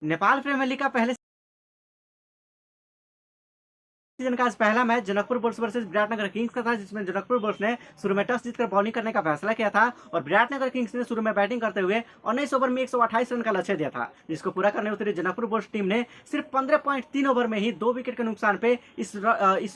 Nepal premiere league का पहले season का आज पहला match Janakpur bulls versus Viratnagar Kings का था, जिसमें जनकपुर बुल्स ने शुरू में टॉस जीतकर बॉलिंग करने का फैसला किया था और विराटनगर किंग्स ने शुरू में बैटिंग करते हुए 19 ओवर में 128 रन का लक्ष्य दिया था, जिसको पूरा करने उतरी जनकपुर बुल्स टीम ने सिर्फ 15.3 ओवर में ही 2 विकेट के नुकसान पे इस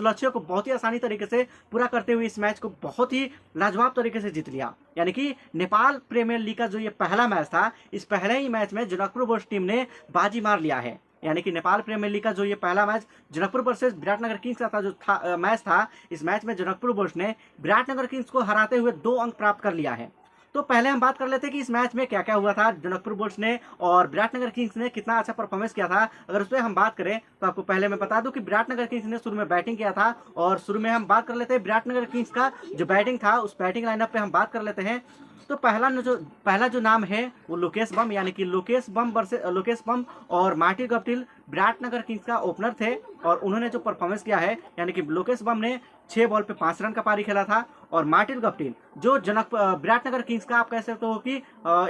लक्ष्य को बहुत ही आसानी तरीके से पूरा करते हुए इस मैच को बहुत ही लाजवाब तरीके से जीत लिया। यानी कि नेपाल प्रीमियर लीग का जो ये पहला मैच था, इस पहले ही मैच में जनकपुर बुल्स टीम ने बाजी मार लिया है। यानी कि नेपाल प्रीमियर लीग का जो ये पहला match Janakpur versus Viratnagar Kings का था, जो मैच था, इस मैच में जनकपुर बुल्स ने विराटनगर किंग्स को हराते हुए 2 अंक प्राप्त कर लिया है। तो पहले हम बात कर लेते हैं कि इस मैच में क्या क्या हुआ था, जनकपुर बुल्स ने और विराटनगर किंग्स ने कितना अच्छा परफॉर्मेंस किया था। अगर उस पर हम बात करें तो आपको पहले मैं बता दूं कि विराटनगर किंग्स ने शुरू में बैटिंग किया था और शुरू में हम बात कर लेते हैं विराटनगर किंग्स का जो बैटिंग था, उस बैटिंग लाइनअप पे हम बात कर लेते हैं। तो पहला जो नाम है वो लोकेश बम, यानी कि लोकेश बम और मार्टिन गप्टिल विराटनगर किंग्स का ओपनर थे और उन्होंने जो परफॉर्मेंस किया है, यानी कि लोकेश बम ने 6 बॉल पे 5 रन का पारी खेला था और मार्टिन गप्टिल जो विराटनगर किंग्स का आप कह सकते हो कि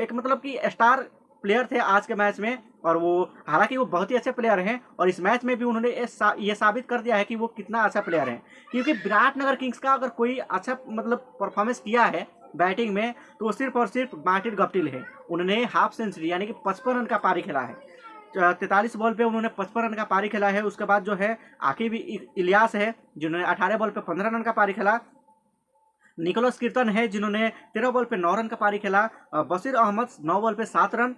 एक मतलब कि स्टार प्लेयर थे आज के मैच में, और वो हालांकि वो बहुत ही अच्छे प्लेयर हैं और इस मैच में भी उन्होंने ये साबित कर दिया है कि वो कितना अच्छा प्लेयर है। क्योंकि विराटनगर किंग्स का अगर कोई अच्छा मतलब परफॉर्मेंस किया है बैटिंग में तो वो सिर्फ और सिर्फ मार्टिन गप्टिल है। उन्होंने हाफ सेंचुरी यानी कि 55 रन का पारी खेला है, 43 बॉल पे उन्होंने 55 रन का पारी खेला है। उसके बाद जो है आकिब इलियास है जिन्होंने 18 बॉल पे 15 रन का पारी खेला, निकोलस कीर्तन है जिन्होंने 13 बॉल पे 9 रन का पारी खेला, बशीर अहमद 9 बॉल पे 7 रन,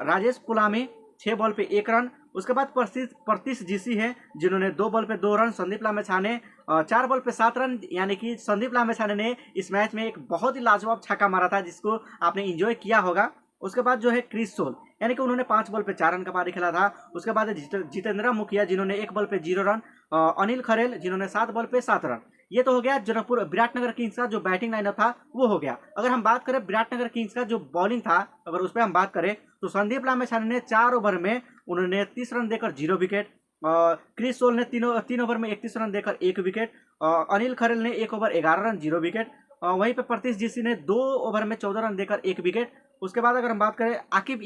राजेश पुलामी 6 बॉल पे 1 रन। उसके बाद प्रतीश जीसी है जिन्होंने 2 बॉल पे 2 रन, संदीप लामेछाने 4 बॉल पे 7 रन, यानी कि संदीप लामेछाने ने इस मैच में एक बहुत ही लाजवाब छक्का मारा था जिसको आपने इंजॉय किया होगा। उसके बाद जो है क्रिस सोल, यानी कि उन्होंने 5 बॉल पे 4 रन का पारी खेला था। उसके बाद जितेंद्र मुखिया जिन्होंने 1 बॉल पे 0 रन, अनिल खरेल जिन्होंने 7 बॉल पे 7 रन। ये तो हो गया जनकपुर विराटनगर किंग्स का जो बैटिंग लाइनअप था वो हो गया। अगर हम बात करें विराटनगर किंग्स का जो बॉलिंग था, अगर उस पर हम बात करें तो संदीप लामेछाने ने 4 ओवर में उन्होंने 30 रन देकर 0 विकेट, क्रिस सोल ने 3 ओवर में 31 रन देकर 1 विकेट, अनिल खरेल ने 1 ओवर 11 रन 0 विकेट, वहीं पे प्रतीश जीसी ने 2 ओवर में 14 रन देकर 1 विकेट। उसके बाद अगर हम बात करें आकिब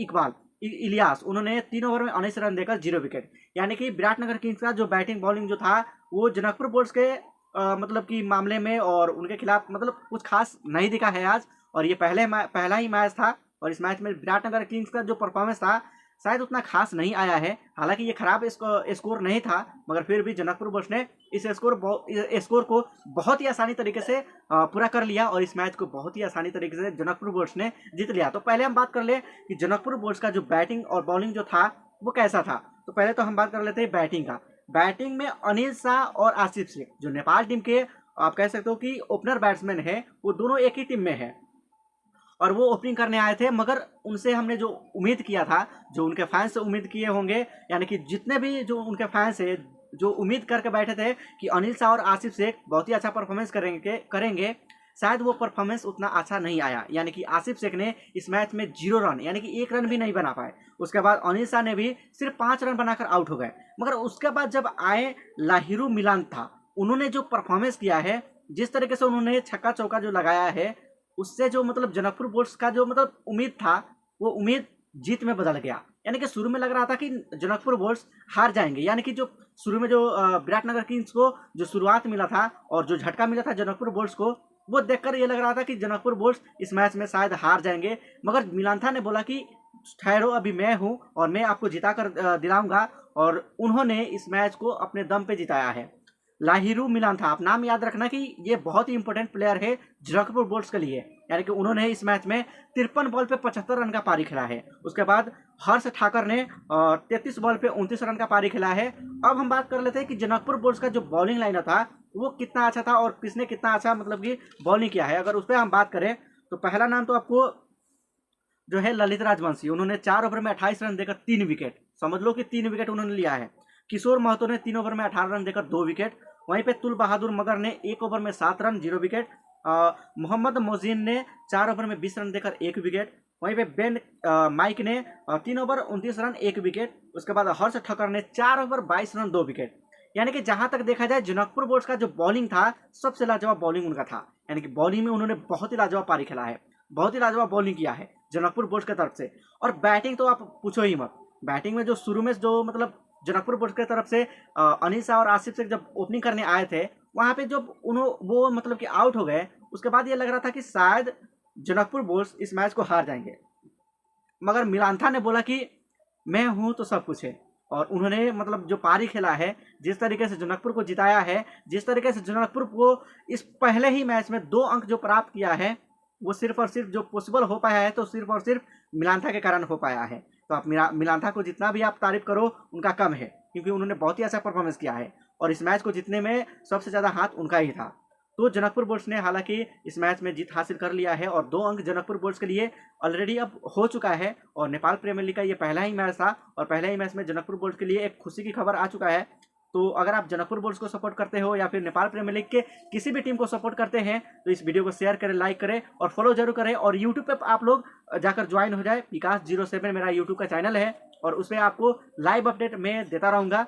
इलियास, उन्होंने 3 ओवर में 19 रन देकर 0 विकेट। यानी कि विराटनगर किंग्स का जो बैटिंग बॉलिंग जो था वो जनकपुर बुल्स के मतलब कि मामले में और उनके खिलाफ मतलब कुछ खास नहीं दिखा है आज। और ये पहला ही मैच था और इस मैच में विराटनगर किंग्स का जो परफॉर्मेंस था शायद उतना खास नहीं आया है। हालांकि ये खराब स्कोर नहीं था, मगर फिर भी जनकपुर बुल्स ने इस स्कोर को बहुत ही आसानी तरीके से पूरा कर लिया और इस मैच को बहुत ही आसानी तरीके से जनकपुर बुल्स ने जीत लिया। तो पहले हम बात कर ले कि जनकपुर बुल्स का जो बैटिंग और बॉलिंग जो था वो कैसा था। तो पहले तो हम बात कर लेते हैं बैटिंग का। बैटिंग में अनिल शाह और आसिफ शेख जो नेपाल टीम के आप कह सकते हो कि ओपनर बैट्समैन है, वो दोनों एक ही टीम में है और वो ओपनिंग करने आए थे। मगर उनसे हमने जो उम्मीद किया था, जो उनके फैंस से उम्मीद किए होंगे, यानी कि जितने भी जो उनके फैंस है जो उम्मीद करके बैठे थे कि अनिल शाह और आसिफ शेख बहुत ही अच्छा परफॉर्मेंस करेंगे, शायद वो परफॉर्मेंस उतना अच्छा नहीं आया। यानी कि आसिफ शेख ने इस मैच में 0 रन यानी कि 1 रन भी नहीं बना पाए। उसके बाद अनिल शाह ने भी सिर्फ 5 रन बनाकर आउट हो गए। मगर उसके बाद जब आए लाहिरू मिलान था, उन्होंने जो परफॉर्मेंस किया है, जिस तरीके से उन्होंने छक्का चौका जो लगाया है, उससे जो मतलब जनकपुर बुल्स का जो मतलब उम्मीद था वो उम्मीद जीत में बदल गया। यानी कि शुरू में लग रहा था कि जनकपुर बुल्स हार जाएंगे, यानी कि जो शुरू में जो विराटनगर किंग्स को जो शुरुआत मिला था और जो झटका मिला था जनकपुर बुल्स को, वो देखकर ये लग रहा था कि जनकपुर बुल्स इस मैच में शायद हार जाएंगे। मगर मिलांथा ने बोला कि ठहरो, अभी मैं हूं और मैं आपको जिता कर दिलाऊंगा, और उन्होंने इस मैच को अपने दम पे जिताया है। लाहिरू मिलांथा, आप नाम याद रखना कि ये बहुत ही इंपॉर्टेंट प्लेयर है जनकपुर बुल्स के लिए। यानी कि उन्होंने इस मैच में 53 बॉल पे 75 रन का पारी खेला है। उसके बाद हर्ष ठाकर ने 33 बॉल पे 29 रन का पारी खेला है। अब हम बात कर लेते हैं कि जनकपुर बुल्स का जो बॉलिंग लाइनअप था वो कितना अच्छा था और किसने कितना अच्छा मतलब कि बॉलिंग किया है। अगर उस पर हम बात करें तो पहला नाम तो आपको जो है ललित राजवंशी, उन्होंने 4 ओवर में 28 रन देकर 3 विकेट, समझ लो कि 3 विकेट उन्होंने लिया है। किशोर महतो ने 3 ओवर में 18 रन देकर 2 विकेट। वहीं पे तुल बहादुर मगर ने 1 ओवर में 7 रन 0 विकेट। मोहम्मद मोजीन ने 4 ओवर में 20 रन देकर 1 विकेट। वहीं पे बेन माइक ने 3 ओवर 29 रन 1 विकेट। उसके बाद हर्ष ठक्कर ने 4 ओवर 22 रन 2 विकेट। यानी कि जहां तक देखा जाए जनकपुर बुल्स का जो बॉलिंग था सबसे लाजवाब बॉलिंग उनका था। यानी कि बॉलिंग में उन्होंने बहुत ही लाजवाब पारी खेला है, बहुत ही लाजवाब बॉलिंग किया है जनकपुर बुल्स की तरफ से। और बैटिंग तो आप पूछो ही मत, बैटिंग में जो शुरू में जो मतलब जनकपुर बुल्स की तरफ से अनिल शाह और आसिफ शेख जब ओपनिंग करने आए थे, वहाँ पे जब वो मतलब कि आउट हो गए, उसके बाद ये लग रहा था कि शायद जनकपुर बुल्स इस मैच को हार जाएंगे, मगर मिलांथा ने बोला कि मैं हूं तो सब कुछ है। और उन्होंने मतलब जो पारी खेला है, जिस तरीके से जनकपुर को जिताया है, जिस तरीके से जनकपुर को इस पहले ही मैच में 2 अंक जो प्राप्त किया है, वो सिर्फ और सिर्फ जो पॉसिबल हो पाया है तो सिर्फ और सिर्फ मिलांथा के कारण हो पाया है। तो आप मिलांथा को जितना भी आप तारीफ करो उनका कम है, क्योंकि उन्होंने बहुत ही अच्छा परफॉर्मेंस किया है और इस मैच को जीतने में सबसे ज़्यादा हाथ उनका ही था। तो जनकपुर बुल्स ने हालांकि इस मैच में जीत हासिल कर लिया है और 2 अंक जनकपुर बुल्स के लिए ऑलरेडी अब हो चुका है। और नेपाल प्रीमियर लीग का ये पहला ही मैच था और पहले ही मैच में जनकपुर बुल्स के लिए एक खुशी की खबर आ चुका है। तो अगर आप जनकपुर बुल्स को सपोर्ट करते हो या फिर नेपाल प्रीमियर लीग के किसी भी टीम को सपोर्ट करते हैं तो इस वीडियो को शेयर करें, लाइक करें और फॉलो जरूर करें। और यूट्यूब पे आप लोग जाकर ज्वाइन हो जाए, विकास 07 मेरा यूट्यूब का चैनल है और उसमें आपको लाइव अपडेट मैं देता रहूँगा।